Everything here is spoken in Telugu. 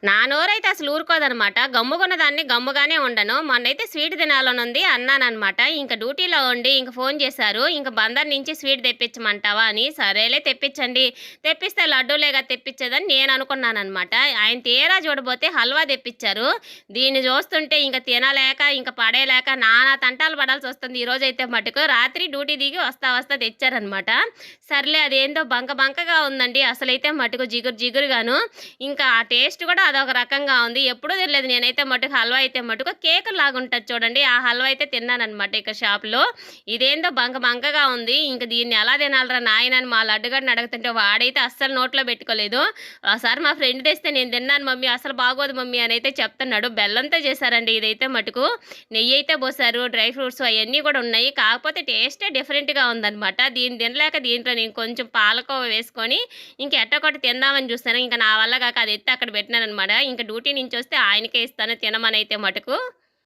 నా నోరైతే అసలు ఊరుకోదనమాట. గమ్ముగున్న దాన్ని గమ్ముగానే ఉండను. మొన్నైతే స్వీట్ తినాలనుంది అన్నాననమాట. ఇంక డ్యూటీలో ఉండి ఇంక ఫోను చేశారు. ఇంక బందర్ నుంచి స్వీట్ తెప్పించమంటావా అని. సరేలే తెప్పించండి. తెప్పిస్తే లడ్డూలేగా తెప్పించేదని నేననుకున్నాననమాట. ఆయన తీరా చూడబోతే హల్వా తెప్పిచ్చారు. దీన్ని చూస్తుంటే ఇంక తినలేక, ఇంక పడేయలేక నానా తంటాలు పడాల్సొస్తుంది ఈరోజైతే మటుకు. రాత్రి డ్యూటీ దిగి వస్తా వస్తా తెచ్చారనమాట. సర్లే అదేందో బంక బంకగా ఉందండి. అసలైతే మటుకు జిగురు జిగురుగాను. ఇంకా ఆ టేస్ట్ కూడా అదొక రకంగా ఉంది. ఎప్పుడూ తినలేదు నేనైతే మటుకు హల్వా అయితే మటుకు. కేకులాగుంటది చూడండి. ఆ హల్వా అయితే తిన్నాననమాట ఇక్కడ షాప్‌లో. ఇదేందో బంక బంకగా ఉంది. ఇంక దీన్ని ఎలా తినాలిరా నాయనా అని మా లడ్డుగాడిని అడుగుతుంటే వాడైతే అస్సలు నోట్లో పెట్టుకోలేదు. ఒకసారి మా ఫ్రెండ్ తెస్తే నేను తిన్నాను మమ్మీ అసలు బాగోదు మమ్మీ అనైతే చెప్తున్నాడు. బెల్లంతో చేశారండి ఇదైతే మటుకు. నెయ్యయితే పోశారు. డ్రై ఫ్రూట్స్ అయన్నీ కూడా ఉన్నాయి. కాకపోతే టేస్టే డిఫరెంట్‌గా ఉందనమాట. దీన్ని తినలేక దీంట్లో నేను కొంచెం పాలకోవ వేసుకొని ఇంక ఎట్టోకట్ట తిందామని చూసాను. ఇంక నా వల్ల కాక అది ఎత్తి అక్కడ పెట్టినాననమాట. ఇంక డ్యూటీ నుంచొస్తే ఆయనకే ఇస్తాను తినమనైతే మటుకు.